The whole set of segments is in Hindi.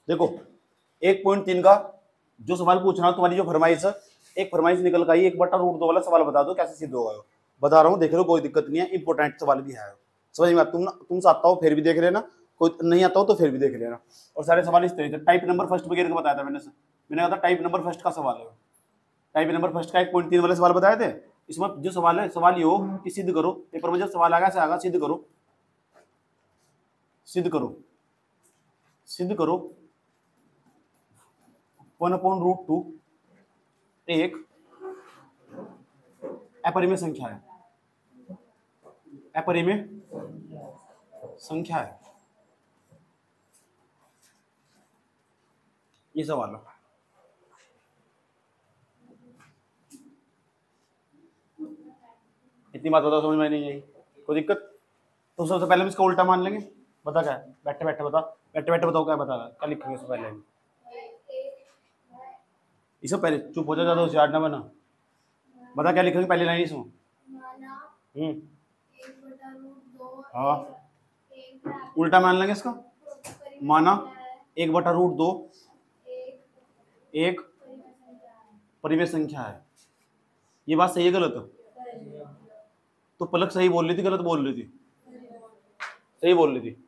देखो 1.3 का जो सवाल पूछ रहा हूं, तुम्हारी जो फरमाइश है, एक फरमाइश निकल कर आई 1/√2 वाला सवाल बता दो कैसे सिद्ध होगा। बता रहा हूँ, देख लो, कोई दिक्कत नहीं है, इंपोर्टेंट सवाल भी है, समझ में। तुमसे आता हो फिर भी देख लेना, कोई नहीं आता हो तो फिर भी देख लेना। और सारे सवाल इस तरीके से टाइप नंबर फर्स्ट वगैरह का बताया था मैंने कहा था टाइप नंबर फर्स्ट का सवाल है, टाइप नंबर फर्स्ट का 1.3 वाले सवाल बताए थे। इसमें जो सवाल है, सवाल ये हो कि सिद्ध करो, पेपर में जब सवाल आएगा से आगा सिद्ध करो, सिद्ध करो, सिद्ध करो 1/√2 एक अपरिमेय संख्या है, अपरिमेय संख्या है, ये सवाल है। इतनी बात बताओ, समझ में नहीं आई, कोई दिक्कत? तो सबसे पहले हम इसका उल्टा मान लेंगे। बता क्या है, बैठे बैठे बता, बैठे बैठे बताओ क्या बता रहा है, क्या लिखेंगे इससे पहले? इससे पहले चुप हो जा, ज्यादा होशियार ना बना, बता क्या लिखेंगे पहली लाइन इसमें? हाँ, उल्टा मान लेंगे इसका, माना 1/√2 एक परिमेय संख्या है। ये बात सही है गलत है? तो पलक सही बोल रही थी गलत बोल रही थी? सही बोल रही थी।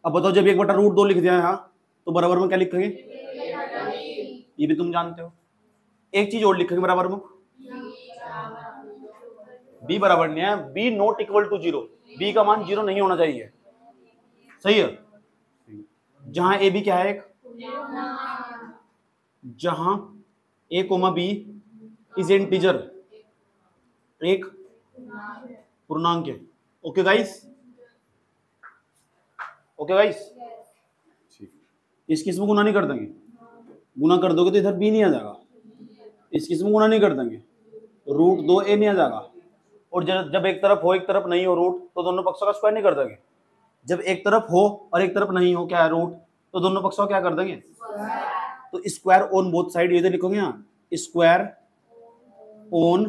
अब बताओ, जब 1/√2 लिख दिया यहाँ तो बराबर में क्या लिखेंगे? ये भी तुम जानते हो। एक चीज और लिखेंगे बराबर में, b बराबर नहीं है, b not equal to 0, b का मान 0 नहीं होना चाहिए, सही है। जहां a b क्या है, एक, जहां a, b इज इंटीजर, एक पूर्णांक है। ओके गाइस, ओके गाइस, इस किस्म गुना नहीं कर देंगे, गुना कर दोगे तो इधर b नहीं आ जाएगा, इस किस्म गुना नहीं कर देंगे, √2a नहीं आ जाएगा। और जब एक तरफ हो एक तरफ नहीं हो रूट, तो दोनों पक्षों का स्क्वायर नहीं कर देंगे। जब एक तरफ हो और एक तरफ नहीं हो क्या है, रूट, तो दोनों पक्षों का क्या कर देंगे? तो स्क्वायर ऑन बोथ साइड, ये लिखोगे यहाँ, स्क्वायर ऑन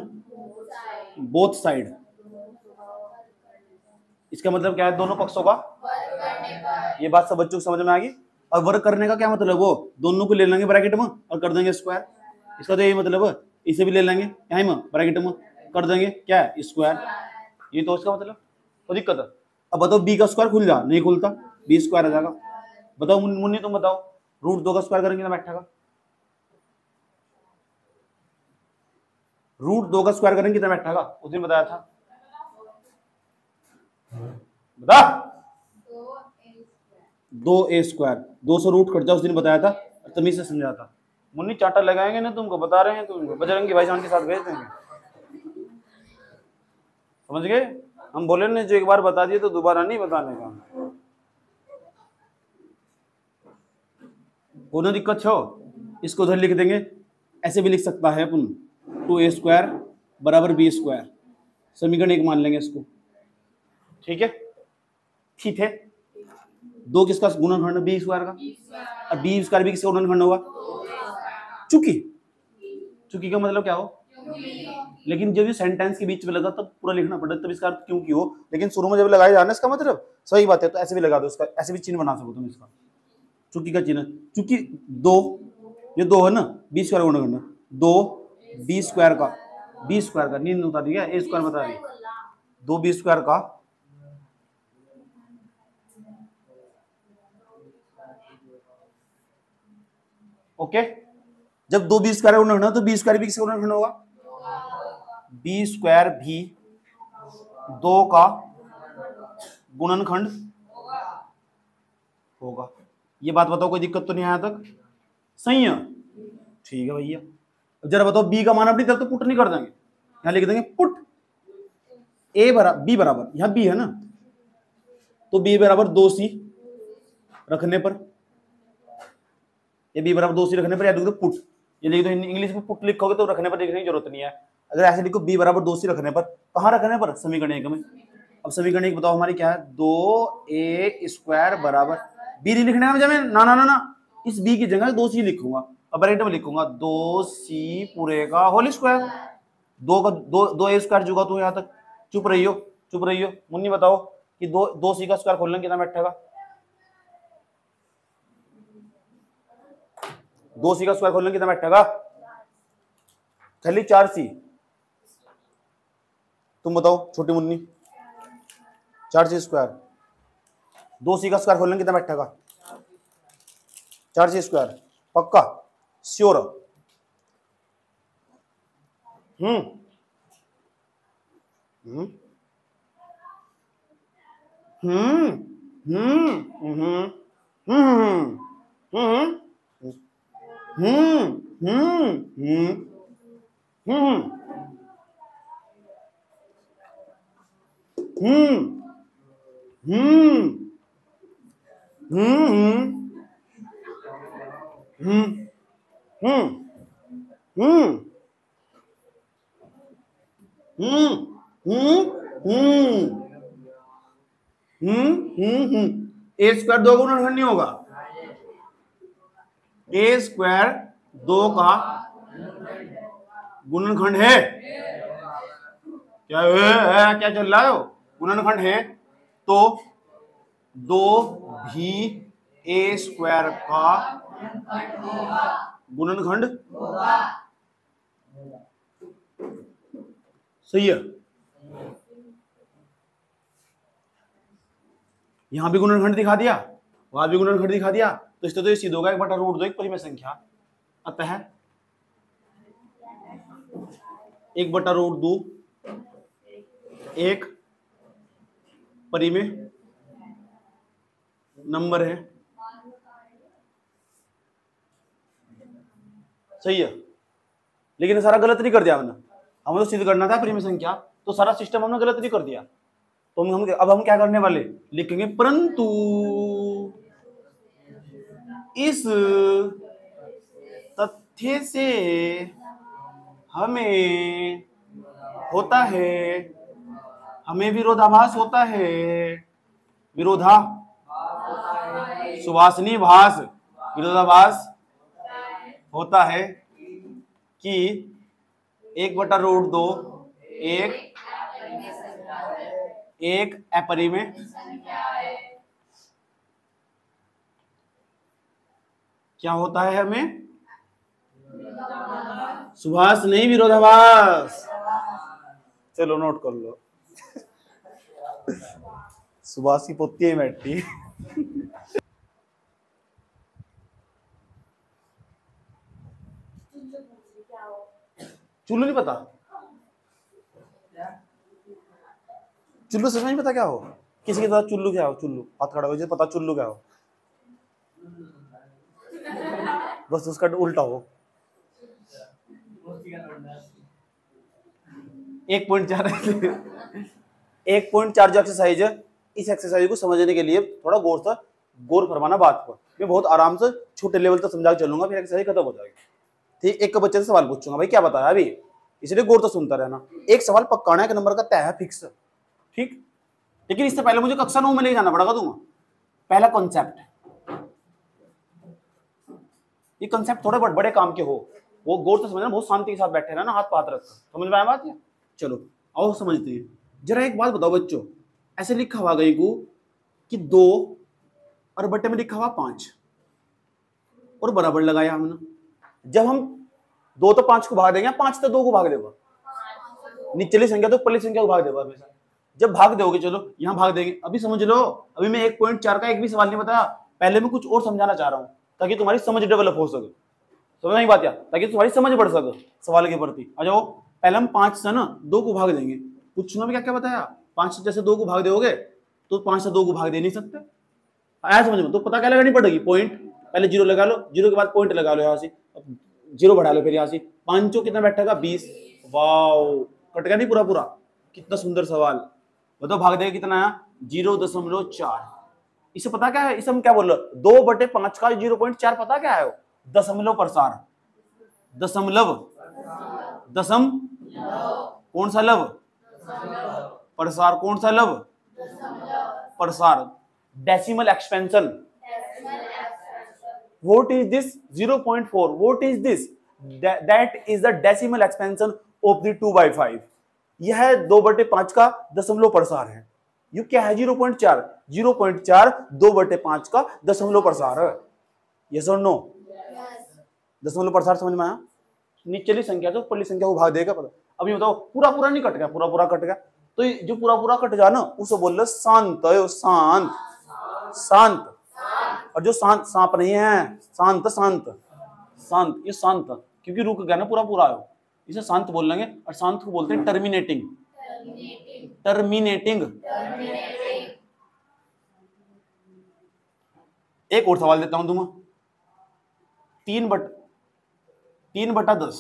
बोथ साइड। इसका मतलब क्या है? दोनों पक्षों का, ये बात सब बच्चों को समझ में आ गई। और वर्क करने का क्या मतलब? वो दोनों को ले लेंगे ब्रैकेट में और कर देंगे स्क्वायर, इसका तो यही मतलब है। इसे भी ले लेंगे यहीं में ब्रैकेट में, कर देंगे क्या है, स्क्वायर। ये तो इसका मतलब, तो दिक्कत है। अब बताओ b का स्क्वायर खुल जा, नहीं खुलता, b स्क्वायर आ जाएगा। बताओ मुन्नी, तुम बताओ, √2 का स्क्वायर करेंगे ना बैठेगा, √2 का स्क्वायर करेंगे कितना बैठेगा? उस दिन बताया था, बता, 2a², 2 से रूट कट जाओ, उस दिन बताया था, तमीज से समझा था। मुन्नी चाटा लगाएंगे ना तुमको, बता रहे हैं तुमको, बजरंगी भाईजान के साथ भेज देंगे, समझ गए? हम बोले ना, जो एक बार बता दिए तो दोबारा नहीं बताने का। कोनो दिक्कत छो? इसको उधर लिख देंगे, ऐसे भी लिख सकता है अपन, 2a² बराबर b², समीकरण 1 मान लेंगे इसको, ठीक है? ठीक है, 2 किसका गुणनखंड है? b² का, और b² भी किसका गुणनखंड होगा? चूंकि, चूंकि का मतलब क्या हो? लेकिन जब ये सेंटेंस के बीच में लगा तब पूरा लिखना पड़ता, तब इसका अर्थ क्यों की हो, लेकिन शुरू में जब लगाया जाना इसका मतलब सही बात है, तो ऐसे भी लगा दो इसका, ऐसे भी चिन्ह बना सको तुम इसका, चूंकि का चिन्ह, चूंकि 2, ये 2 है ना, b² गुणनखंड, 2 b² का, b² का नींद बता दी है, a² बता दी, 2 b² का ओके। जब 2 b² गुणनखंड है तो b² भी किसका गुणनखंड होगा? b² भी 2 का गुणनखंड होगा। ये बात बताओ, कोई दिक्कत तो नहीं आया तक? सही है, ठीक है भैया। जरा बताओ, b का मान अपनी तरफ तो पुट नहीं कर देंगे, यहां लिख देंगे पुट a बराबर b बराबर, यहां b है ना, तो b बराबर 2c रखने पर, ये b बराबर 2c रखने पर या लिख दो पुट, ये लिख दो, इंग्लिश में पुट लिखोगे तो रखने पर लिखने की जरूरत नहीं है। अगर ऐसे लिखो b बराबर 2c रखने पर, कहां रखने पर? समीकरण 1 में। अब समीकरण 1 बताओ हमारी क्या है? 2a² बराबर, b नहीं लिखने का जब ना ना ना ना, इस b की जगह 2c लिखूंगा, अब ब्रैकेट में लिखूंगा 2c पूरे का होल स्क्वायर, 2 का 2a² जुगा तू यहां तक, चुप रहियो, चुप रहियो। मुन्नी बताओ कि 2c का स्क्वायर खोलने कितना बैठेगा? 2c का स्क्वायर खोलने कितना बैठेगा? खाली 4c। तुम बताओ छोटी मुन्नी, 4c स्क्वायर, 2c का स्क्वायर खोलने कितना बैठेगा? 4c स्क्वायर, पक्का श्योर? हम्म हम्म हम्म हम्म हम्म हम्म हम्म ए स्क्वायर 2 गुणनखंड नहीं होगा। ए स्क्वायर 2 का गुणनखंड है। क्या है? क्या चल रहा है? गुणनखंड है तो 2 भी ए स्क्वायर का गुणनखंड सही है। यहां भी गुणनखंड दिखा दिया, वहां भी गुणनखंड दिखा दिया, तो इससे तो ये सीधा होगा 1/√2 एक परिमेय संख्या। अतः 1/√2 एक परिमेय नंबर है। सही है, लेकिन सारा गलत नहीं कर दिया हमने। हमें तो सिद्ध करना था परिमेय संख्या, तो सारा सिस्टम हमने गलत नहीं कर दिया। तो अब हम क्या करने वाले, लिखेंगे परंतु इस तथ्य से हमें होता है, हमें विरोधाभास होता है, सुवासनी भास, विरोधाभास होता है कि 1/√2 एक अपरिमेय क्या होता है? हमें सुभाष नहीं, विरोधाभास। चलो नोट कर लो। सुभाष की पोती है बैठी। चुल्लू नहीं पता? चुल्लू सच में नहीं पता क्या हो? किसी के साथ चुल्लू क्या हो? चुल्लू हाथ खड़ा हो जिसे पता चुल्लू क्या हो, बस उसका उल्टा हो। 1.4 जो एक्सरसाइज है, इस एक्सरसाइज को समझने के लिए थोड़ा गौर फरमाना बात पर। मैं बहुत आराम से छोटे लेवल तक समझा के चलूंगा, फिर एक्सरसाइज खत्म हो जाएगी। ठीक, एक बच्चे से सवाल पूछूंगा, भाई क्या बताया अभी, इसलिए गौर तो सुनता रहना। एक सवाल पक्का आना है, एक नंबर का तय है फिक्स, ठीक। लेकिन इससे पहले मुझे कक्षा 9 में ले जाना पड़ेगा तुम्हें। पहला कॉन्सेप्ट, ये कॉन्सेप्ट थोड़े बड़े काम के हो, वो गौर से समझना, बहुत शांति के साथ बैठे रहना, हाथ पात रख, समझ में आया बात है? चलो आओ समझते हैं। जरा एक बात बताओ बच्चों, ऐसे लिखा हुआ गई को कि 2 और बट्टे में लिखा हुआ 5 और बराबर लगाया हमने। जब हम 2 तो 5 को भाग देंगे, 5 तो 2 को भाग देगा, निचली संख्या तो ऊपरली संख्या को भाग देगा हमेशा। जब भाग दोगे, चलो यहां भाग देंगे। अभी समझ लो, अभी मैं 1.4 का एक भी सवाल नहीं बताया, पहले मैं कुछ और समझाना चाह रहा हूं ताकि तुम्हारी समझ डेवलप हो सके। समझ नहीं बात, ताकि तुम्हारी समझ बढ़ सके सवाल के प्रति। आ जाओ, पहले हम 5 से ना 2 को भाग देंगे। पूछना भी क्या क्या बताया, 5 से जैसे 2 को भाग दोगे तो 5 से 2 को भाग दे नहीं सकते। आया समझ में? तो पता क्या लगानी पड़ेगी, पॉइंट। पहले 0 लगा लो, 0 के बाद पॉइंट लगा लो, यहाँ से 0 बढ़ा लो, फिर यहाँ से 5 कितना बैठेगा 20। वाओ, कट गया नहीं पूरा? कितना सुंदर सवाल। बताओ भाग देगा कितना है? 0.4। इसे पता क्या है, इसे हम क्या बोल रहे, 2/5 का 0.4 पता क्या है? दशमलव प्रसार। दशमलव, दशम कौन सा लव, प्रसार कौन सा लव, प्रसार। Decimal expansion. What is this 0.4? What is this? That is the decimal expansion of the 2/5. यह 2/5 का दशमलव प्रसार है। ये क्या है? 0.4। 0.4 2/5 का दशमलव प्रसार है। Yes or no? दशमलव प्रसार समझ में आया? निचली संख्या तो ऊपरली संख्या को भाग देगा पता। अब ये बताओ पूरा पूरा नहीं कट गया, पूरा पूरा कट गया तो ये जो पूरा पूरा कट जाए ना उसे बोल लो शांत है, शांत शांत। और जो शांत सांप नहीं है, शांत शांत शांत, ये शांत क्योंकि रुक गया ना पूरा पूरा आयो, इसे शांत बोल लेंगे। और शांत को बोलते हैं टर्मिनेटिंग, टर्मिनेटिंग। एक और सवाल देता हूं तुम्हें, 3/10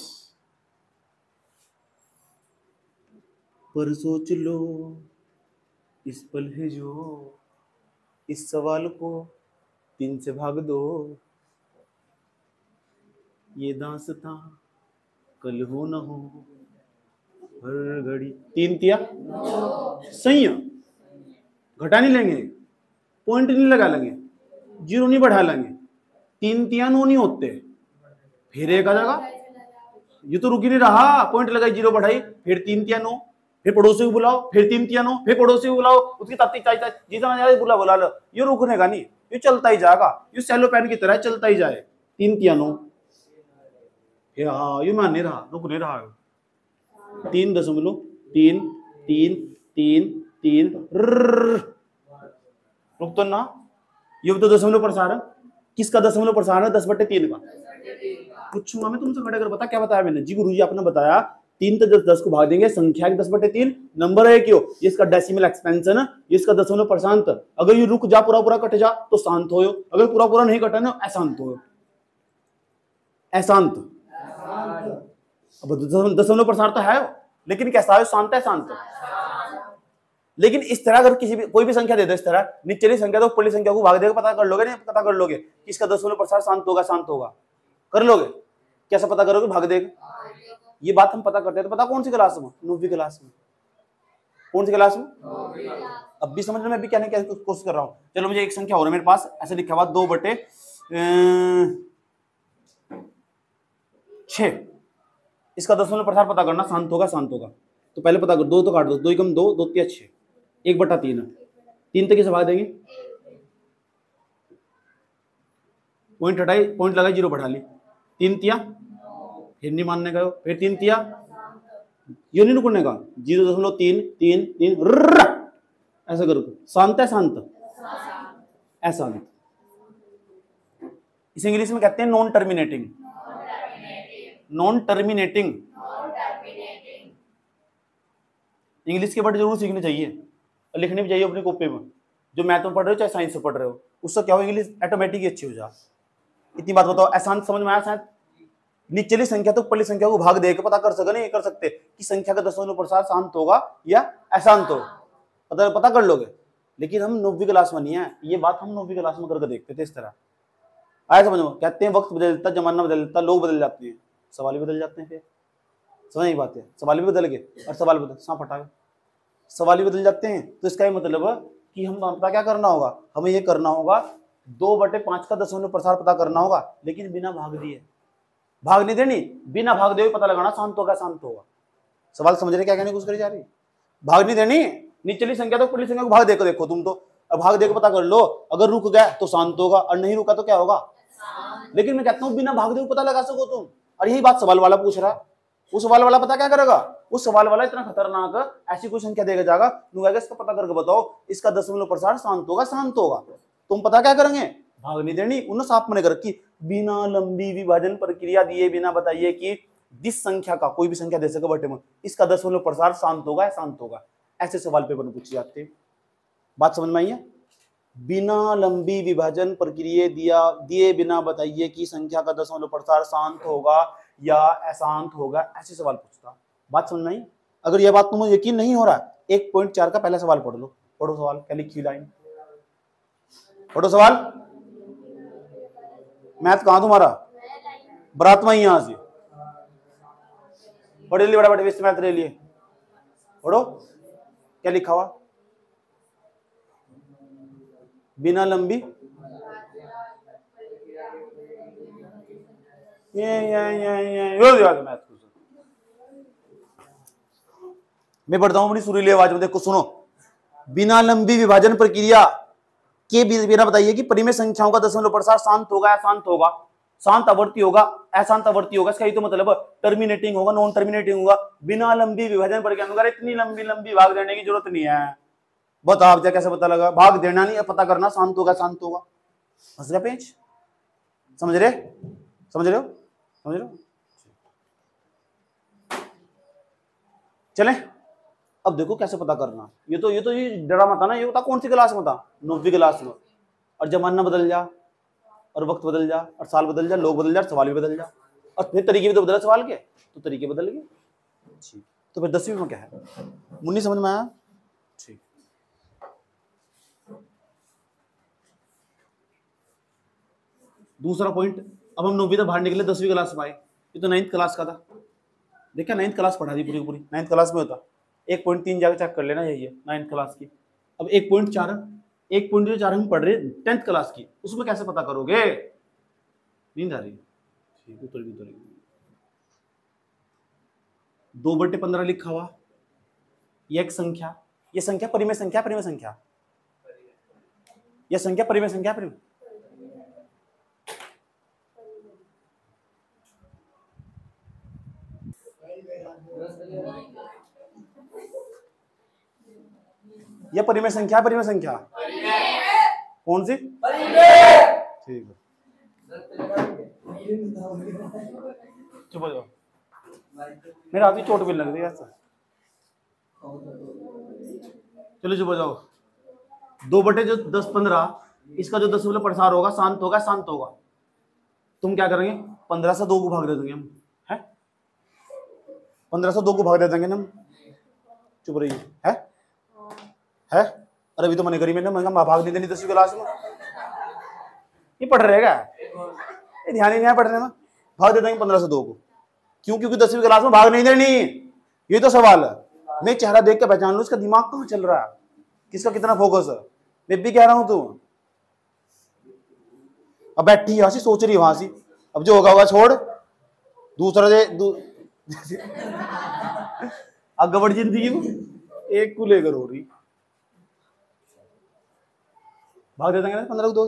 पर सोच लो इस पल है जो, इस सवाल को 3 से भाग दो, ये दास्तां कल हो न हो हर घड़ी। 3 तिया सही है, घटा नहीं लेंगे, पॉइंट नहीं लगा लेंगे, जीरो नहीं बढ़ा लेंगे, 3 तिया 9 नहीं होते, फिर एक आ जाएगा। ये तो रुक ही नहीं रहा, पॉइंट लगाई जीरो बढ़ाई, फिर 3 तिया 9, फिर पड़ोसी को बुलाओ, फिर 3 तिया 9, फिर पड़ोसी को बुलाओ, उसकी ताती चाचा जितना जाए बुला लो, ये रुकने का नहीं, ये चलता ही जाएगा, ये सेलो पेन की तरह चलता ही जाए। 3 तिया 9, हाँ ये मान नहीं रहा, रुक नहीं रहा। 3.3 रुक तो ना, ये तो दशमलव प्रसार है। किसका दशमलव प्रसार है? 10/3 का। पूछूंगा मैं तुमसे खड़े कर, बता क्या बताया मैंने? जी गुरुजी आपने बताया 3 तो 10 को भाग देंगे, संख्या 10/3 नंबर है क्यों, ये इसका डेसिमल एक्सपेंशन है, ये इसका दशमलव प्रशांत। अगर ये रुक जा पूरा पूरा कट जा तो शांत हो, अगर पूरा पूरा नहीं कटा ना अशांत हो, अशांत। अब दशमलव प्रसार तो है लेकिन कैसा है? शांत है, शांत। लेकिन इस तरह अगर किसी भी कोई भी संख्या दे दो इस तरह, निचली संख्या तो ऊपरली संख्या को भाग देगा, पता कर लोगे? नहीं पता कर लोगे कि इसका दशमलव प्रसार शांत होगा, शांत होगा, कर लोगे? कैसे पता करोगे? भाग देगा। ये बात हम पता करते हैं तो पता कौन सी क्लास में? 9वीं क्लास में। कौन सी क्लास में? अब भी समझ में, मैं भी कहने की कोशिश कर रहा हूँ। चलो मुझे एक संख्या हो रहा है मेरे पास, ऐसे लिखा हुआ 2/6, इसका दशमलव प्रसार पता करना, शांत होगा, शांत होगा। तो पहले पता कर, 2 तो काट दो, 2 कम 2, 2 तिया 6, 1/3 है। 3 तक कैसे भाग देंगे? पॉइंट हटाई, पॉइंट लगाई, जीरो बढ़ा ली, 3 तिया, फिर नहीं मानने का, फिर 3 तिया, ये नहीं रुकने का, 0.3 3 3 ऐसा करो। शांत है, शांत अशांत। इसे इंग्लिश में कहते हैं non terminating, non terminating. English के वर्ड जरूर सीखने चाहिए और लिखने भी चाहिए अपनी कॉपी में। जो मैथ में पढ़ रहे हो चाहे साइंस में पढ़ रहे हो, उससे क्या हो, इंग्लिश ऑटोमेटिक अच्छी हो जा। इतनी बात बताओ, अशांत समझ में आया? शायद निचली संख्या तो ऊपरली संख्या को भाग दे के पता कर सके, नहीं कर सकते कि संख्या का दशमलव प्रसार शांत होगा या अशांत होगा, पता कर लोगे। लेकिन हम 9वीं क्लास में नहीं है, ये बात हम 9वीं क्लास में करके देखते थे। इस तरह आया समझ में? कहते हैं वक्त बदलता, जमाना बदलता, लोग बदल जाते हैं, सवाल भी बदल जाते हैं। फिर समझ नहीं बात है, सवाल भी बदल गए और सवाल बदल, सांप हटा गए, सवाल भी बदल जाते हैं। तो इसका ये मतलब है कि हम पता क्या करना होगा, हमें ये करना होगा 2/5 का दशमलव प्रसार पता करना होगा, लेकिन बिना भाग दिए। भाग नहीं देनी, बिना भाग दे पता लगाना, शांत होगा, शांत होगा। सवाल समझ रहे क्या कहने की कोशिश करी जा रही? भाग नहीं देनी, निचली संख्या तो ऊपरली संख्या को भाग देकर देखो तुम तो, अब भाग देकर पता कर लो, अगर रुक गया तो शांत होगा और नहीं रुका तो क्या होगा? लेकिन मैं कहता हूं बिना भाग दे पता लगा सको तुम। और यही बात सवाल वाला पूछ रहा है। उस सवाल वाला पता क्या करेगा? उस सवाल वाला इतना खतरनाक ऐसी कोई संख्या देगा जाएगा, इसका पता करके बताओ इसका दशमलव प्रसार शांत होगा, शांत होगा। तुम पता क्या करेंगे? भाग नहीं देनी, उन्हें साफ मैंने कर रखी, बिना लंबी विभाजन प्रक्रिया दिए बिना बताइए कि जिस संख्या का कोई भी संख्या दे सके बटे में, इसका दशमलव प्रसार शांत होगा या शांत होगा। ऐसे सवाल पेपर में पूछे जाते हैं। बात समझ में आई है? बिना लंबी विभाजन प्रक्रिया दिए बिना बताइए कि संख्या का दशमलव प्रसार शांत होगा या अशांत होगा, ऐसे सवाल पूछता। बात समझ में आई? अगर यह बात तुम्हें यकीन नहीं हो रहा, 1.4 का पहला सवाल पढ़ लो। पढ़ो सवाल, क्या लिखी लाइन, पढ़ो सवाल। मैथ कहां तुम्हारा? बरात में ही, यहां से पढ़ लिए, बड़ा बड़ा विश्व मैथ ले लिए, पढ़ो क्या लिखा हुआ। बिना लंबी मैथ मैं पढ़ता हूं अपनी सुरीली आवाज में, देखो सुनो। बिना लंबी विभाजन प्रक्रिया के बिना बताइए कि परिमेय संख्याओं का दशमलव प्रसार शांत होगा या शांत होगा। शांत आवर्ती होगा, अशांत आवर्ती होगा, इसका ये तो मतलब टर्मिनेटिंग होगा, नॉन टर्मिनेटिंग होगा, बिना लंबी विभाजन पर अनुसार इतनी लंबी लंबी भाग देने की जरूरत नहीं है। बताओ आप कैसे पता लगा? भाग देना नहीं, पता करना शांत होगा शांत होगा। फंस गया पेंच? समझ रहे समझ रहे हो समझ रहे हो? चले अब देखो कैसे पता करना। ये ड्रामा था ना, ये था कौन सी क्लास में था? 9वीं क्लास में। और जमाना बदल जा, और वक्त बदल जा, और साल बदल जा, लोग बदल जा, सवाल भी बदल जा, और फिर तरीके भी तो बदला सवाल के, तो तरीके बदल गए। ठीक, तो फिर 10वीं में क्या है? मुन्नी समझ में आया? ठीक, दूसरा पॉइंट। अब हम 9वीं तक बाहर निकले, 10वीं क्लास में आए। ये तो 9th क्लास का था। देखा 9th क्लास पढ़ा दी पूरी पूरी। 9th क्लास में होता 1.3 जाकर चेक कर लेना, यही है 9th क्लास की। अब 1.4 हम पढ़ रहे 10th क्लास की, उसमें कैसे पता करोगे? नींद आ रही है? ठीक, उतर 2/15 लिखा हुआ, ये एक संख्या, ये संख्या परिमेय संख्या, परिमेय संख्या, ये संख्या परिमेय संख्या, परिमेय। यह परिमेय संख्या, परिमेय संख्या कौन सी? ठीक है, चुप हो जाओ, मेरे हाथ में चोट भी लग रही है। चलो चुप हो जाओ। 2/10-15, इसका जो दशमलव प्रसार होगा शांत होगा शांत होगा। तुम क्या करेंगे? 15 से 2 को भाग दे देंगे हम, है 15 से 2 को भाग दे देंगे हम। चुप रहिए, है अरे अभी तो मैंने करी, मैंने भाग नहीं देनी 10वीं क्लास में। ये पढ़ रहेगा, ये ध्यान ही नहीं है पढ़ने में। भाग दे देंगे 15 से 2 को, क्यों? क्योंकि 10वीं क्लास में भाग नहीं देनी। ये तो सवाल है। मैं चेहरा देख के पहचान लूं इसका दिमाग कहाँ चल रहा है, किसका कितना फोकस है। मैं भी कह रहा हूं तू अब बैठी है हंसी, सोच रही है हंसी, अब जो होगा छोड़, दूसरा दे अब गबड़ जिंदगी में एक को लेकर हो रही। भाग दे देंगे 15 को 2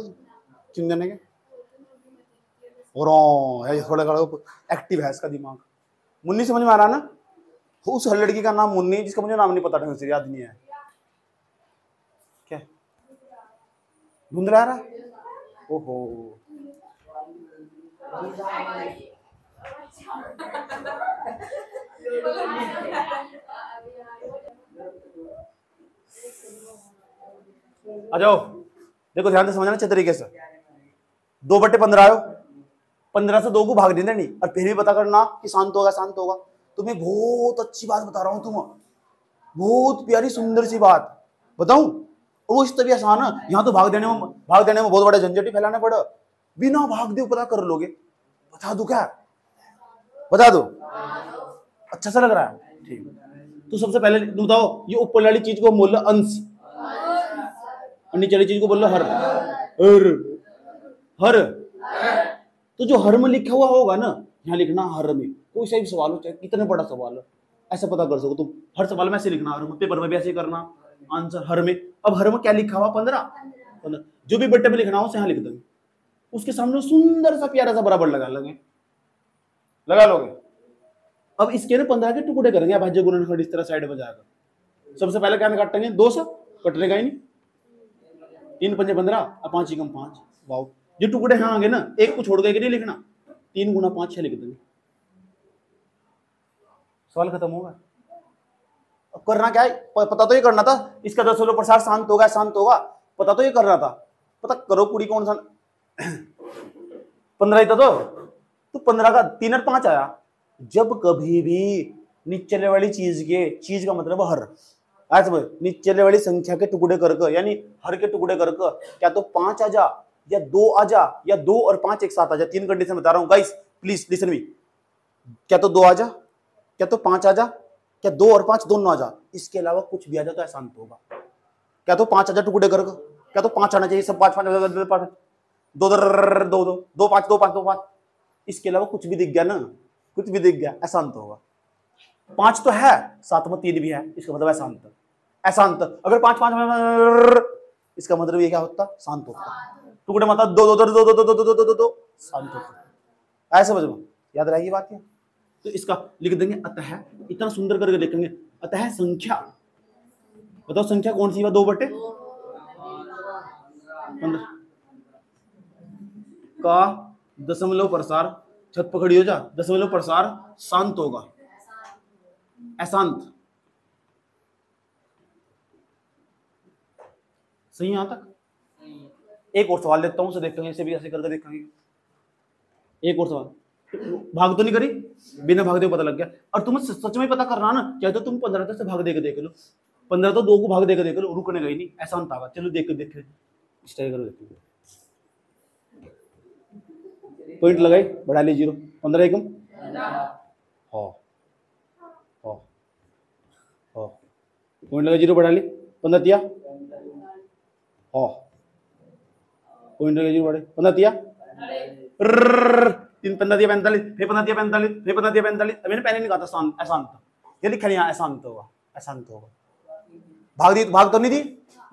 क्यों देने के? और थोड़ा एक्टिव है इसका दिमाग। मुन्नी समझ में आ रहा ना? उस लड़की का नाम मुन्नी, जिसका मुझे नाम नहीं पता ढंग से याद नहीं है। क्या धुंधला रहा? ओहो, आ जाओ, देखो ध्यान से समझना अच्छे तरीके से। 2/15 आयो, 15 से 2 को भाग देना नहीं, और फिर भी पता करना कि शांत होगा शांत होगा। तुम्हें बहुत अच्छी बात बता रहा हूं, तुम बहुत प्यारी सुंदर सी बात बताऊं, और वो इस तरह आसान है। यहाँ तो भाग देने में बहुत बड़ा झंझट फैलाना पड़ा, बिना भाग दे पता कर लोगे। बता दो क्या? बता दो, अच्छा सा लग रहा है? ठीक, तो सबसे पहले बताओ, ये ऊपर वाली चीज को बोल लो अंश, और नीचे वाली चीज को बोल लो हर। हर तो जो हर में लिखा हुआ होगा ना, यहाँ लिखना हर में। कोई सा भी सवाल हो, चाहे कितना बड़ा सवाल हो, ऐसा पता कर सको तुम। हर सवाल में ऐसे लिखना, हर में, पेपर में भी ऐसे करना आंसर हर में। अब हर में क्या लिखा हुआ? 15, जो भी बट्टे में लिखना हो यहाँ लिख देंगे, उसके सामने सुंदर सा प्यारा सा बराबर लगा लोगे। अब इसके ना 15 के टुकड़े करेंगे, भाज्य गुणनखंड इस तरह साइड में जाकर। सबसे पहले क्या काटेंगे? 2 से कटने का ही नहीं, 3 पंजे 15, 5 एकम 5। वाह, जो टुकड़े यहाँ आगे ना, एक को छोड़ के नहीं लिखना, 3 गुना 5 6 लिख देंगे, सवाल खत्म होगा। अब करना क्या है? पता तो ये करना था, इसका दशमलव प्रसार शांत होगा शांत होगा, पता तो ये करना था। पता करो कुड़ी कौन सा 15 ही था तो 15 का 3 और 5 आया। जब कभी भी निचले वाली चीज का मतलब हर, आज निचले वाली संख्या के टुकड़े करके, यानी हर के टुकड़े करके, क्या तो 5 आ जा, या 2 आ जा, या 2 और 5 एक साथ आ जा। 3 कंडीशन बता रहा हूं गाइस, प्लीज लिसन मी। क्या तो 2 आ जा, क्या तो 5 आ जा, क्या 2 और 5 दोनों आ जा, इसके अलावा कुछ भी आ जा तो शांत होगा। क्या तो 5 आ जा टुकड़े करके, क्या तो 5 आना चाहिए, सब 5 5 2 2 2 2 5 2 5 2 5, इसके अलावा कुछ भी दिख गया ना, कुछ भी दिख गया, अशांत होगा। 5 तो है, साथ में 3 भी है, इसका मतलब अशांत। अशांत अगर 5 5, इसका मतलब ये क्या होता? शांत होता। टुकड़े मतलब 2 2 2 2 2 2 2 2 2 2 शांत होता। ऐसे समझो, याद रहेगी बात क्या? तो इसका लिख देंगे अतः, इतना सुंदर करके लिखेंगे अतः संख्या। बताओ संख्या कौन सी है? 2/15 का दशमलव प्रसार, छत पकड़ी हो जा, दशमलव प्रसार शांत होगा, अशांत। सही यहां तक? एक और सवाल देता हूं, उसे देखेंगे, इसे भी ऐसे करके देखेंगे। एक और सवाल, भाग तो नहीं करी, बिना भाग दे पता लग गया। और तुम्हें सच में पता करना ना, चाहे तो तुम 15 से भाग देके देख लो, 15 तो 2 को भाग देके देख लो, रुकने गई नहीं, आसान था। चलो देख देखे इस टाइप करो, देखो पॉइंट लगाई, बढ़ा ली 0, 15 एकम पॉइंट लगा 0 बढ़ा ली, 15 तिया पॉइंट लगा 0 बढ़े, 15 तिया 3 15 दिया 45, फिर 15 दिया 45, फिर 15 दिया 45। मैंने पहले नहीं कहा था अशांत, ये लिखा नहीं यहाँ अशांत होगा, अशांत होगा। भाग दी, भाग तो नहीं दी,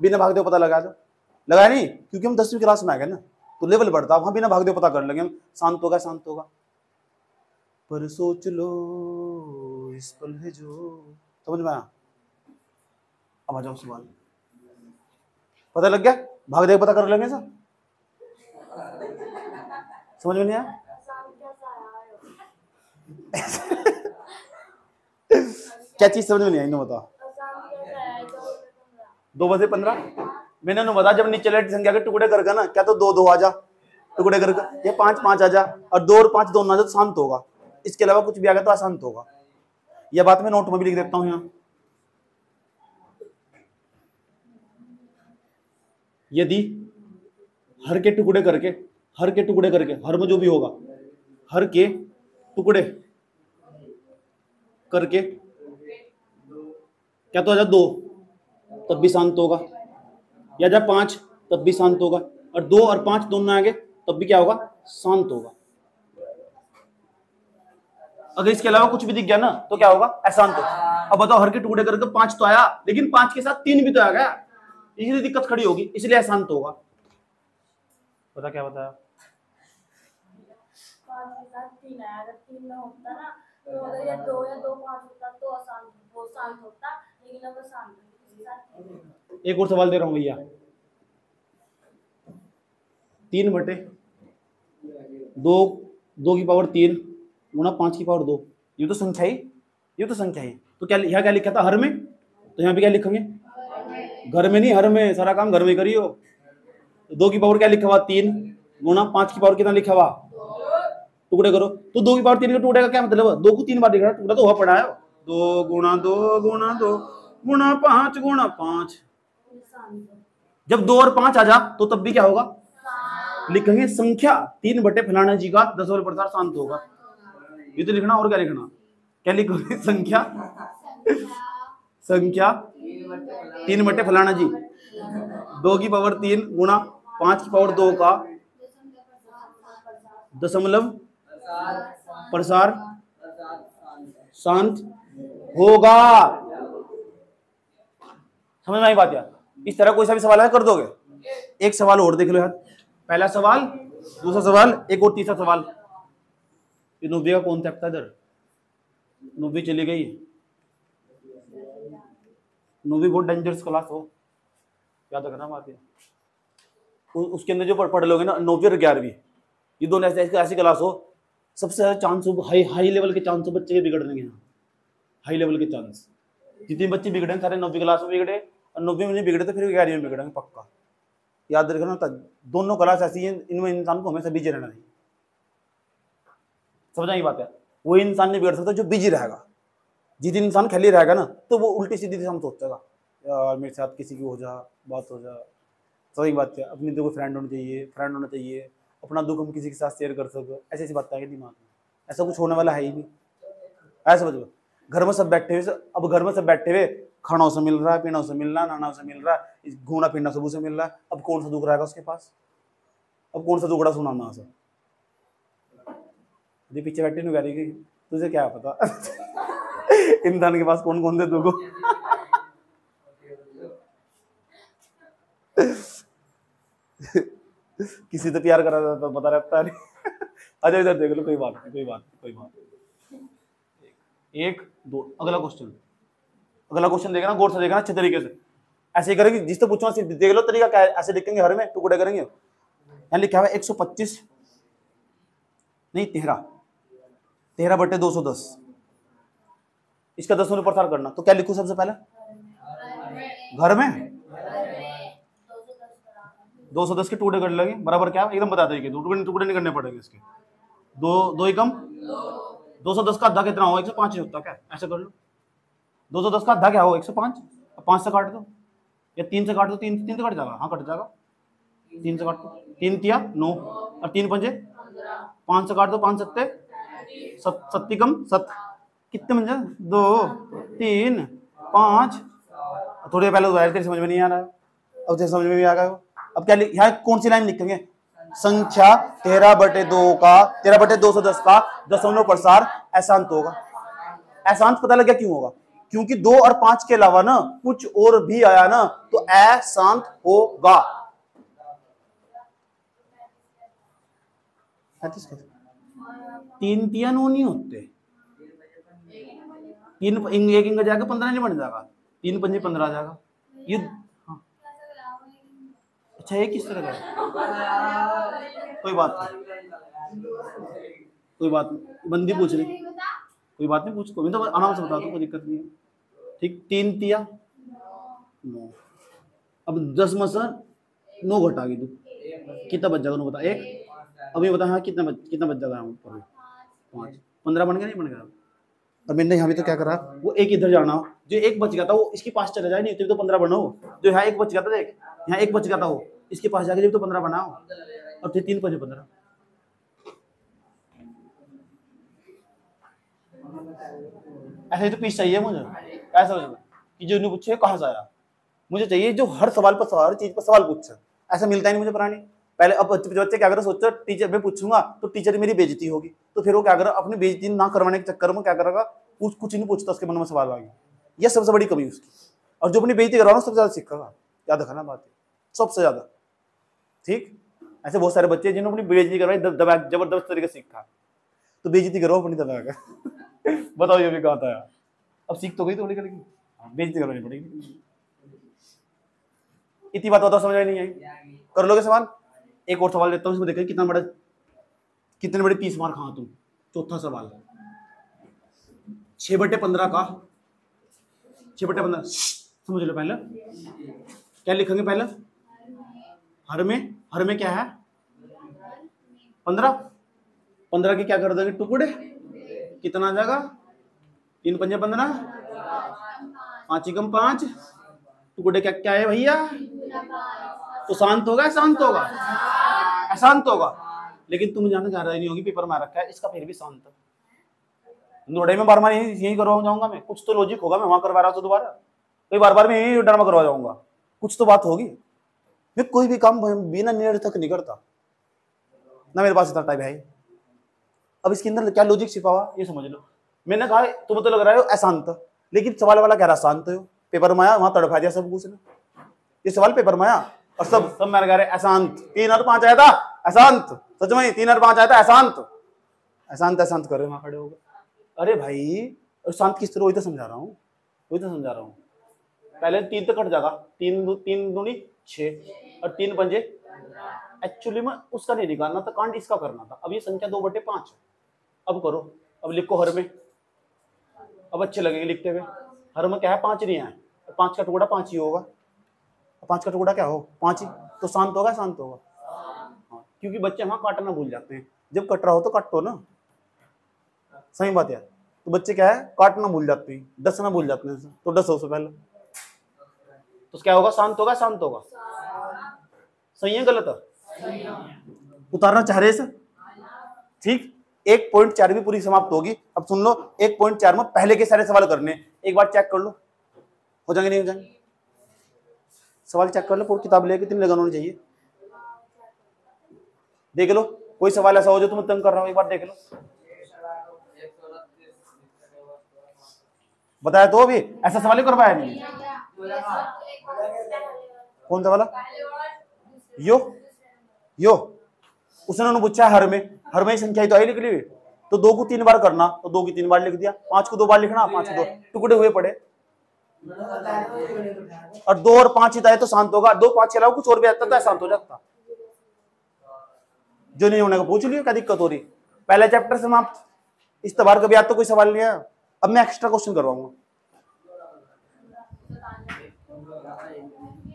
बिना भाग दे पता लगा दो, लगाया नहीं, क्योंकि हम 10वीं क्लास में आ गए ना, तो लेवल बढ़ता, वहां बिना भाग दे पता कर लेंगे हम, शांत होगा, शांत होगा। पर सोच लो इस पल है जो, समझ में आया? अब आ जाओ सवाल, पता लग गया, भाग दे पता कर लेंगे सर, समझ में नहीं आया? क्या चीज समझ में नहीं आई, इन्हों बताओ। 2/15 मैंने उन्हें बता, जब नीचे लेट संख्या के टुकड़े करके ना, क्या तो 2 2 आ जा, टुकड़े करके, ये 5 5 आ जा, और 2 और 5 दोनों आ जा तो शांत होगा, इसके अलावा कुछ भी आ गया तो अशांत होगा। यह बात मैं नोट में भी लिख देता हूं यहाँ। यदि हर के टुकड़े करके, हर के टुकड़े करके, हर में जो भी होगा, हर के टुकड़े करके क्या तो आ जा 2 तब भी शांत होगा, या जब 5 तब भी शांत होगा, और 2 और 5 दोनों आगे तब भी क्या होगा? शांत होगा। अगर इसके अलावा कुछ भी दिख गया ना तो क्या होगा? अशांत होगा। अब बताओ, हर के टुकड़े करके 5 तो आया, लेकिन 5 के साथ 3 भी तो आ गया, इसलिए दिक्कत खड़ी होगी, इसलिए अशांत होगा। पता क्या बताया? 5 के साथ 3 आया, अगर 3 ना होता ना तो अगर ये 2 या 2 5 होता तो अशांत, वो शांत होता, लेकिन अब शांत है। एक और सवाल दे रहा हूं भैया, 3/2 की पावर 3 गुणा 5 की पावर 2, ये तो संख्या ही, ये तो संख्या ही। तो क्या यहाँ क्या लिखा था? हर में, तो यहाँ पे क्या लिखेंगे? घर में नहीं, हर में, सारा काम घर में करियो। 2 की पावर क्या लिखा हुआ? 3 गुणा 5 की पावर कितना लिखा हुआ? टुकड़े करो, तो 2 की पावर 3 के टुकड़े का क्या मतलब? 2 को 3 बार लिखा, टुकड़ा तो हुआ पड़ा है। 2 गुणा 2 गुणा 2 गुणा 5 गुणा 5। जब 2 और 5 आ जा तो तब भी क्या होगा? लिखेंगे संख्या 3 बटे फलाना जी का दशमलव प्रसार शांत होगा। ये तो लिखना, और क्या लिखना? क्या लिखोगे? संख्या, संख्या 3 बटे फलाना जी 2 की पावर 3 गुणा 5 की पावर 2 का दशमलव प्रसार शांत होगा। समझ में आई बात? यार इस तरह कोई सा भी सवाल है कर दोगे। एक सवाल और देख लो यार, पहला सवाल, दूसरा सवाल, एक और तीसरा सवाल। ये 90 का कॉन्सेप्ट था इधर, 90 चली गई। 90 बहुत डेंजरस क्लास हो, याद रखना बात है। उसके अंदर जो पढ़ लोगे ना 9वीं और 11वीं, ये दोनों ऐसी क्लास हो, सबसे ज्यादा चांस हो, हाई लेवल के चांस हो बच्चे के बिगड़ने के। यहाँ हाई लेवल के चांस, जितने बच्चे बिगड़े सारे 9वीं क्लास में बिगड़े, और 9वीं में नहीं बिगड़े तो फिर 11वीं में बिगड़ेंगे पक्का। याद रखना, दोनों क्लास ऐसी है, इनमें इंसान को हमेशा बिजी रहना चाहिए। समझ आई बात है? वो इंसान नहीं बिगड़ सकता जो बिजी रहेगा। जिस दिन इंसान खाली रहेगा ना तो वो उल्टी सीधी दिशा में सोचेगा, यार मेरे साथ किसी की हो जा, बात हो जा। सही बात है, अपनी तो कोई फ्रेंड होना चाहिए, फ्रेंड होना चाहिए, अपना दुख हम किसी के साथ शेयर कर सको, ऐसी ऐसी बात आएगी दिमाग में। ऐसा कुछ होने वाला है ही नहीं। ऐसा समझ लो, घर में सब बैठे हुए, अब घर में सब बैठे हुए, खाना उसे मिल रहा है, पीना उसे मिल रहा है, नहाना उसे मिल रहा है, घूमना फिरना सब उसे मिल रहा है, अब कौन सा दुख रहेगा उसके पास? अब कौन सा दुखड़ा सुनाना उसे? जो पीछे बैठे नहीं कह रही कि तुझे क्या पता इंसान के पास कौन कौन से दुख। किसी तो प्यार करा जाता पता रहता है। अच्छा इधर देख लो, कोई बात नहीं, कोई बात नहीं, कोई बात नहीं। एक दो, अगला क्वेश्चन, अगला क्वेश्चन देखना, गौर से देखना अच्छे तरीके से। ऐसे ही करेंगे, जिससे पूछूंगा सिर्फ देख लो तरीका क्या है, ऐसे लिखेंगे, हर में टुकड़े करेंगे। यहाँ लिखा हुआ 125 नहीं 13 बटे 210, इसका 10 में प्रसार करना। तो क्या लिखूं सबसे पहले, घर में 210 के टुकड़े कर लेंगे, बराबर क्या एकदम बता देंगे, टुकड़े नहीं करने पड़ेंगे इसके। दो एकम 210 का आधा कितना हो, 105 ही होता क्या, ऐसे कर लो। 210 का आधा क्या हो, 105, 5 से काट दो या 3 से काट दो, 3 से कट जाएगा, हाँ कट जाएगा, 3 से काट दो, 3 तिया 9 और 3 पंजे 5 से काट दो, 5 सत्ते 7 कम 7, कितने बन जाए, 2 3 5। थोड़ी पहले तो तेरे समझ में नहीं आ रहा है, अब तेरे समझ में भी आ गया। अब क्या यहाँ कौन सी लाइन लिखेंगे, संख्या 13 बटे 210 का दशमलव प्रसार अशांत होगा। अशांत पता लगा क्यों होगा, क्योंकि 2 और 5 के अलावा ना कुछ और भी आया ना तो अशांत होगा। 3 तिया 9 नहीं होते, 3 एक इंग जाएगा 15 नहीं बन जाएगा, 3 पंजे 15 आ जाएगा ये। हाँ अच्छा ये किस तरह का है, कोई बात नहीं, कोई बात नहीं, बंदी पूछ रही, कोई बात नहीं, पूछ को मैं तो आराम से बता दूं, कोई दिक्कत नहीं है। ठीक, 3 तिया 9, अब 10 में से 9 घटा गई तू, कितना बच जाएगा 9 बता, 1। अभी बता हाँ कितना बच जाएगा, 5 15 बन गया नहीं बन गया। और मैंने यहाँ भी तो क्या करा, वो एक इधर जाना हो, जो एक बच गया था वो इसके पास चला जाए, नहीं तो 15 बना हो। जो यहाँ एक बच गया था, देख यहाँ एक बच गया था, वो इसके पास जाके जब तो 15 बना हो, और फिर 3 5 15। ऐसा ही तो पीस चाहिए मुझे, ऐसा कि जो नहीं पूछे कहाँ से आया, मुझे चाहिए जो हर सवाल पर सवाल, हर चीज पर सवाल पूछे। ऐसा मिलता ही नहीं मुझे पुरानी। पहले अब बच्चे क्या करें, सोचो टीचर मैं पूछूंगा तो टीचर मेरी बेइज्जती होगी, तो फिर वो क्या करे, अपनी बेइज्जती ना करवाने के चक्कर में क्या करेगा, कुछ नहीं पूछता, उसके मन में सवाल आ गया। यह सबसे बड़ी कमी उसकी। और जो अपनी बेइज्जती करवाना सबसे ज्यादा सीखेगा, याद रखना बात है, सबसे ज्यादा। ठीक, ऐसे बहुत सारे बच्चे जिन्होंने अपनी बेइज्जती करवाई दबा, जबरदस्त तरीके से सीखा, तो बेइज्जती करो अपनी दबा कर। बताओ ये भी कहा था यार, अब सीख तो गई थोड़ी करेगी, बेइज्जती करवानी पड़ेगी। इतनी बात बताओ, समझ में नहीं आई, कर लोगे सवाल। एक और सवाल लेता हूँ, इसमें देखिए कितने बड़े 30 मार्क हाँ तुम। चौथा सवाल, 6 बटे 15 का 6 बटे 15 समझ लो। पहले क्या लिखेंगे, पहले हर में क्या है 15 के क्या कर देंगे टुकड़े, कितना आ जाएगा, 3 पंजे 15, 5 कम 5, टुकड़े क्या है भैया, तो शांत होगा शांत होगा अशांत होगा। लेकिन तुम जाने जा रही नहीं होगी, पेपर में रखा है इसका फिर भी शांत। नोड़े में बार यही करवा जाऊंगा मैं, कुछ तो लॉजिक होगा, मैं वहां करवा रहा हूँ तो दोबारा कोई बार मैं यही ड्रामा करवा जाऊंगा, कुछ तो बात होगी। मैं कोई भी काम बिना निरर्थक नहीं करता ना, मेरे पास इतना टाइम है। अब इसके अंदर क्या लॉजिक छिपा हुआ ये समझ लो। मैंने कहा तुम तो लग रहा है अशांत, लेकिन सवाल वाला कह रहा शांत हो, पेपर में आया वहां तड़फा दिया सब कुछ ने। ये सवाल पेपर में आया और सब मैंने कह रहे अशांत, 3 और 5 आया था अशांत, सच में 3 और 5 आया था अशांत कर रहे वहां खड़े हो गए। अरे भाई शांत किस तरह, वही तो समझा रहा हूँ। पहले 3 तो कट जाएगा, 3 दूनी 6 और 3 पंजे। एक्चुअली में उसका नहीं निकालना था, कांड इसका करना था। अब ये संख्या 2 बटे 5 अब करो, अब लिखो हर में, अब अच्छे लगेंगे लिखते हुए। हर में क्या है 5 नहीं है, 5 का टुकड़ा 5 ही होगा, 5 का टुकड़ा क्या हो 5 ही, तो शांत होगा हाँ, क्योंकि बच्चे वहां काटना भूल जाते हैं। जब कट रहा हो तो काटो ना, सही बात है। तो बच्चे क्या है काटना भूल जाते हैं, डसना भूल जाते हैं, तो डसो से पहले। तो क्या होगा, शांत होगा सही है गलत है, उतारना चाह रहे से। ठीक, 1.4 भी पूरी समाप्त होगी। अब सुन लो, 1.4 में पहले के सारे सवाल करने, एक बार चेक कर लो हो जाएंगे नहीं हो जाएंगे। सवाल चेक कर लो, पूरी किताब लेके 3 लगाना होनी चाहिए। देख लो कोई सवाल ऐसा हो जो तुम तंग कर रहा हो, एक बार देख लो। बताया तो अभी ऐसा सवाल ही करवाया नहीं। कौन सा वाला, यो उसने पूछा हर में, हर में संख्या ही तो आई लिख ली। तो 2 को 3 बार करना, तो 2 की 3 बार लिख दिया। 5 को 2 बार लिखना, 5 को 2 टुकड़े हुए पड़े। और 2 और 5 ही तो शांत होगा। 2 5 के अलावा कुछ और भी आता तो शांत हो जाता। जो नहीं होने को पूछ लियो, क्या दिक्कत हो रही। पहले चैप्टर समाप्त। इस बार कभी आज तो कोई सवाल नहीं है। अब मैं एक्स्ट्रा क्वेश्चन करवाऊंगा।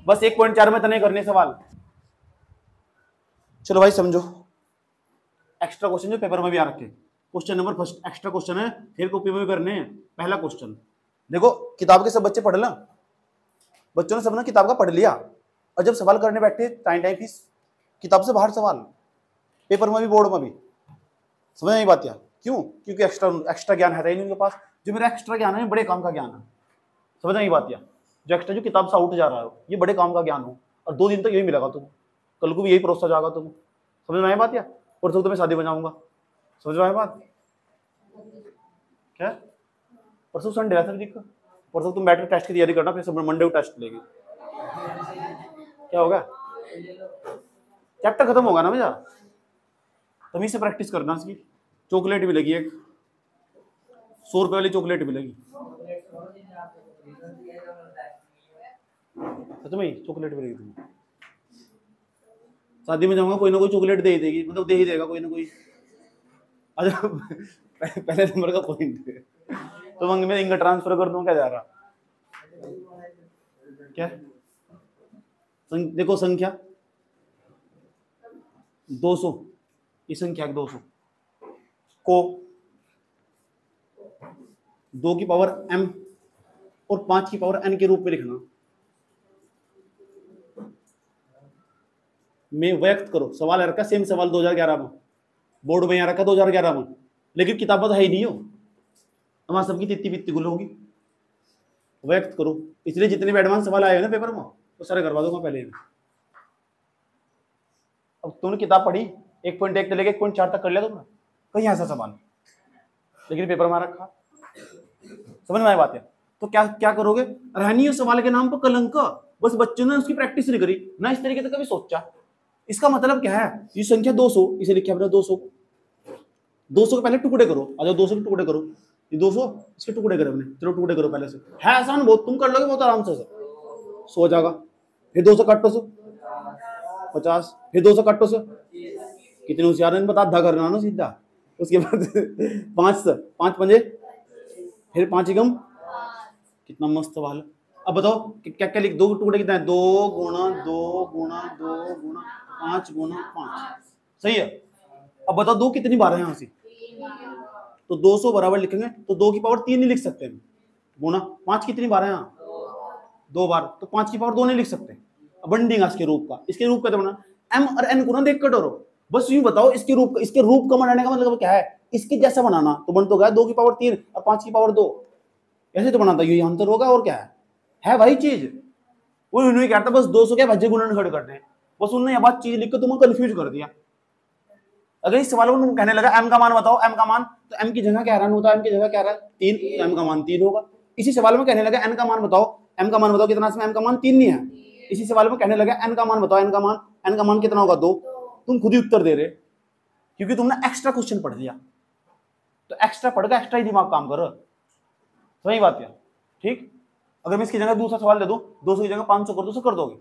बस 1.4 में तो नहीं करने सवाल। चलो भाई समझो, एक्स्ट्रा क्वेश्चन जो पेपर में भी आ रखे। Question number first extra question है, फिर कॉपी में भी करने हैं। पहला क्वेश्चन देखो, किताब के सब बच्चे पढ़ ला, बच्चों ने सबने किताब का पढ़ लिया, और जब सवाल करने बैठे टाइम टाइम फीस किताब से बाहर सवाल, पेपर में भी बोर्ड में भी। समझ नहीं बात यार, क्यों? क्योंकि एक्स्ट्रा ज्ञान है नहीं उनके पास। जो मेरा एक्स्ट्रा ज्ञान है बड़े काम का ज्ञान है। समझ नहीं बात यार, जो एक्स्ट्रा जो किताब से आउट जा रहा है ये बड़े काम का ज्ञान हो, और 2 दिन तक यही मिलेगा तुम, कल को भी यही परोसा जाएगा तुम। समझ में आई बात यार? परसों तो मैं शादी बनाऊंगा। समझ में आई बात? क्या परसों संडे है सर जी का, परसों तुम बैठ के टेस्ट की तैयारी करना, फिर सब मंडे को टेस्ट लेंगे। क्या होगा? चैप्टर खत्म होगा ना भैया, तभी से प्रैक्टिस करना इसकी। चॉकलेट मिलेगी एक 100 रुपए वाली चॉकलेट मिलेगी। सच में चॉकलेट मिलेगी तुम्हें। शादी में जाऊंगा कोई ना कोई चॉकलेट दे ही देगी, मतलब दे ही देगा कोई ना कोई। अच्छा पहले नंबर का पॉइंट तो मंग मैं इनका ट्रांसफर कर दूं, क्या जा रहा? क्या देखो संख्या 200, ये संख्या 200 को 2 की पावर m और 5 की पावर n के रूप में लिखना। में व्यक्त करो। सवाल है रखा सेम सवाल 2011 में बोर्ड में यहाँ रखा 2011 में, लेकिन किताब तो है ही नहीं हो, हमारा सबकी तित्ती बित्ती गुल होगी। व्यक्त करो, इसलिए जितने भी एडवांस सवाल आए हैं ना पेपर में वो सारे करवा दूंगा पहले। अब तुमने किताब पढ़ी 1.1 से लेकर 1.4 तक कर लिया तुमने, कहीं ऐसा सवाल, लेकिन पेपर में रखा। समझ में आई बात है? तो क्या क्या करोगे? रहनी सवाल के नाम पर कलंक। बस बच्चों ने उसकी प्रैक्टिस नहीं करी ना, इस तरीके से कभी सोचा। इसका मतलब क्या है? ये संख्या 200, इसे लिखा अपना 200 के पहले टुकड़े करो। आ जाओ 200 के टुकड़े करो। ये 200 इसके टुकड़े करो अपने, चलो टुकड़े करो पहले से। है आसान बहुत, तुम कर लोगे बहुत आराम से। सो जाएगा। फिर 200 काटो से 50, फिर 200 काटो से कितने होशियार है बता, आधा करना ना सीधा। उसके बाद 5 पंजे, फिर 5 एकम, कितना मस्त सवाल। अब बताओ क्या क्या लिख, 2 टुकड़े कितना है? 2 गुणा 2 गुणा 2 गुणा 5 गुणा 5, सही है। अब बताओ 2 कितनी बार है यहाँ से? तो 200 बराबर लिखेंगे तो 2 की पावर 3 नहीं लिख सकते हम, गुणा 5 कितनी बार है यहाँ? 2 बार, तो 5 की पावर 2 नहीं लिख सकते। अब बंडिंग इसके रूप का, इसके रूप का तो बना m और n को ना देख कर डरो, बस यूं बताओ इसके रूप का बनाने का मतलब क्या है? इसके जैसा बनाना, तो बन तो गया 2 की पावर 3 और 5 की पावर 2, ऐसे तो बनाता, यही अंतर होगा और क्या है भाई चीज। वो उन्होंने क्या था, बस 200 के भज्जे गुणन खड़े करते हैं, बस उन्होंने यह बात चीज लिख कर तुम्हें कंफ्यूज कर दिया। अगर इस सवाल में कहने लगा m का मान बताओ, m का मान, तो m की जगह क्या रन होता है? m की जगह क्या रहा है? 3, तो m का मान 3 होगा। इसी सवाल में कहने लगा n का मान बताओ, m का मान बताओ कितना, इसमें m का मान 3 नहीं है। इसी सवाल में कहने लगा n का मान बताओ, n का मान कितना होगा? 2। तुम खुद ही उत्तर दे रहे, क्योंकि तुमने एक्स्ट्रा क्वेश्चन पढ़ लिया। तो एक्स्ट्रा पढ़ के एक्स्ट्रा ही दिमाग काम करो, सही बात है। ठीक, अगर मैं इसकी जगह दूसरा सवाल दे दूं, 200 की जगह 500 कर दो, कर दोगे?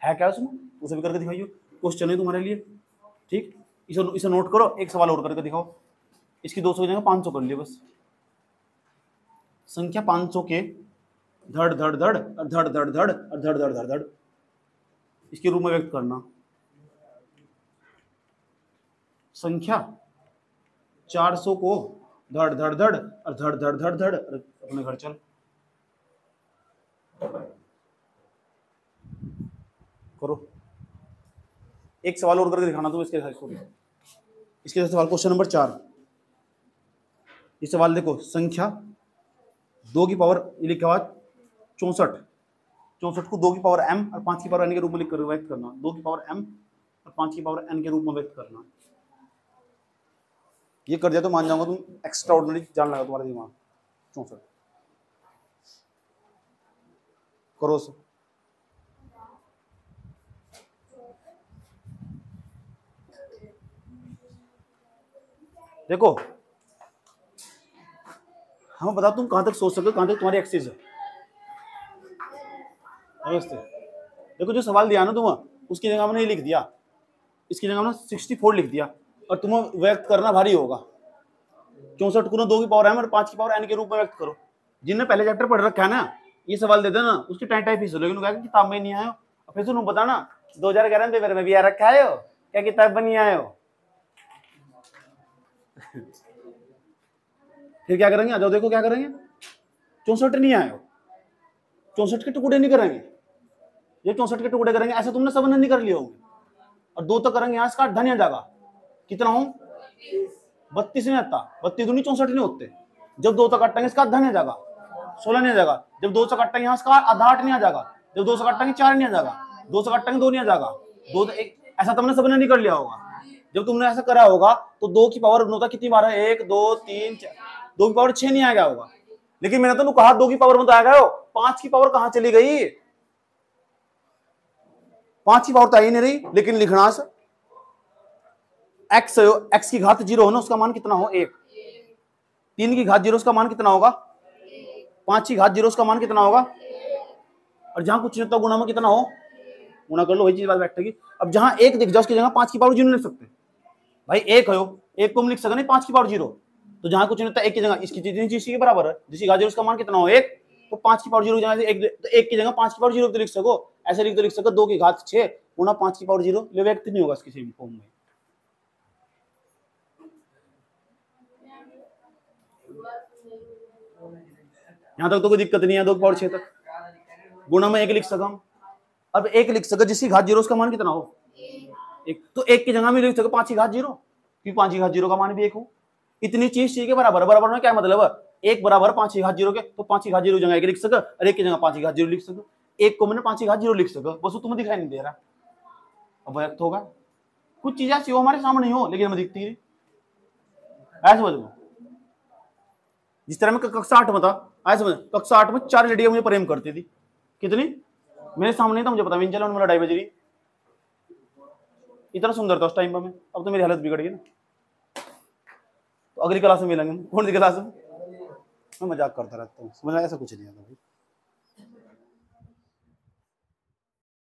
है क्या उसमें? उसे भी करके दिखाइए, क्वेश्चन है तुम्हारे लिए। ठीक, इसे नोट करो, एक सवाल और करके दिखाओ। इसकी 200 की जगह 500 कर लियो बस। संख्या 500 के धड़ धड़ धड़ और धड़ धड़ धड़ और धड़ धड़ धड़ धड़, इसके रूप में व्यक्त करना। संख्या 400 को धड़ धड़ धड़ और धड़ धड़ धड़ धड़, अपने घर चल करो। एक सवाल और करके दिखाना तुम इसके साथ। इसके साथ सवाल क्वेश्चन नंबर 4। ये सवाल देखो, संख्या 2 की पावर ये लिखा हुआ 64 को 2 की पावर m और 5 की पावर n के रूप में लिख कर व्यक्त करना। 2 की पावर m और 5 की पावर n के रूप में व्यक्त करना। ये कर दिया तो मान जाऊंगा तुम एक्स्ट्रा ऑर्डिनरी जान लगा तुम्हारा दिमाग। 64 करो से। देखो हम बताओ तुम कहां तक सोच सकते हो, कहां तक तुम्हारी एक्सेस है। नमस्ते। देखो जो सवाल दिया ना तुम, उसकी जगह मैंने ये लिख दिया, इसकी जगह मैंने 64 लिख दिया, और तुम्हें व्यक्त करना भारी होगा। 64 को 2 की पावर m और 5 की पावर n के रूप में व्यक्त करो। जिनने पहले चैप्टर पढ़ रखा है ना, ये सवाल दे देना, उसकी टाइप फीस हो, लेकिन क्या किताब में नहीं आयो, और फिर तुम बताना 2011 में पेपर में भी आ रखा है हो, क्या किताब में नहीं आए हो। फिर क्या करेंगे, आ जाओ देखो क्या करेंगे। 64 नहीं आए हो, 64 के टुकड़े नहीं करेंगे, ये 64 के टुकड़े करेंगे, ऐसा तुमने सब नहीं कर लिए होंगे, और 2 तक करेंगे, यहाँ इसका धन जाएगा कितना हो 32 नहीं आता, 32 दूनी 64 नहीं होते। जब 2 तक काटेंगे इसका धन आ जाएगा 16 नहीं आ जाएगा, जब 2 से काटेंगे यहाँ इसका आधा 8 नहीं आ जाएगा, जब 2 से काटेंगे 4 नहीं आ जाएगा, 2 से काटेंगे 2 नहीं आ जाएगा, 2 तो 1, ऐसा तुमने सबने नहीं कर लिया होगा। जब तुमने ऐसा करा होगा तो 2 की पावर होता कितनी बार है, 1 2 3 4, 2 की पावर 6 नहीं आ गया होगा। लेकिन मैंने तो कहा 2 की पावर में तो आ गया हो, 5 की पावर कहां चली गई, 5 की पावर तो आई नहीं रही। लेकिन लिखना एक्स एक्स की घात 0 हो ना, उसका मान कितना हो 1, 3 की घात 0 उसका मान कितना होगा, 5 की घात 0 उसका मान कितना होगा, और जहां कुछ नहीं होता गुणा में कितना हो, गुणा कर लो, वही चीज बात बैठेगी। अब जहां 1 दिख जाए उसकी जगह 5 की पावर 0 लिख सकते भाई, 1 हो, 1 को हम लिख सकते नहीं 5 की पावर 0, तो जहां कुछ नहीं होता 1 की जगह इसकी चीज के बराबर है, जिसकी घात 0 उसका मान कितना हो 1, तो 5 की पावर 0 की जगह 1 की जगह 5 की पावर 0 तो लिख सको, ऐसे लिख सको 2 की घात 6 गुणा 5 की पावर 0, ये व्यक्त नहीं होगा इसके सेम फॉर्म में। यहां तक तो कोई दिक्कत नहीं है, 2 की पावर 6 तक गुणा में 1 लिख सका। अब 1 लिख सका जिसकी घात 0 उसका मान कितना हो 1, तो 1 की जगह में लिख सको 5 की घात 0, क्योंकि 5 की घात 0 का मान भी 1 हो। इतनी चीज ठीक है बराबर, बराबर में क्या मतलब है, 1 बराबर 5 की घात 0 के, तो 5 की घात 0 जगह 1 लिख सका, और 1 की जगह 5 की घात 0 लिख सका। 1 को मैंने 5 की घात 0 लिख सका, बस वो तुम्हें दिखाई नहीं दे रहा, अब व्यक्त होगा। कुछ चीजें ऐसी हो हमारे सामने हो लेकिन हमें दिखती है, ऐसे समझ लो। जिस तरह मैं कक्षा 8 में था, ऐसे समझ, कक्षा 8 में 4 लड़कियां मुझे प्रेम करती थी, कितनी मेरे सामने था, मुझे पता भी नहीं चला, उन्होंने लड़ाई बज रही, इतना सुंदर था उस टाइम पर मैं, अब तो मेरी हालत बिगड़ गई ना। तो अगली क्लास में मिलेंगे, कौन सी क्लास में, मैं मजाक करता रहता हूँ, समझ ऐसा कुछ नहीं आता भाई।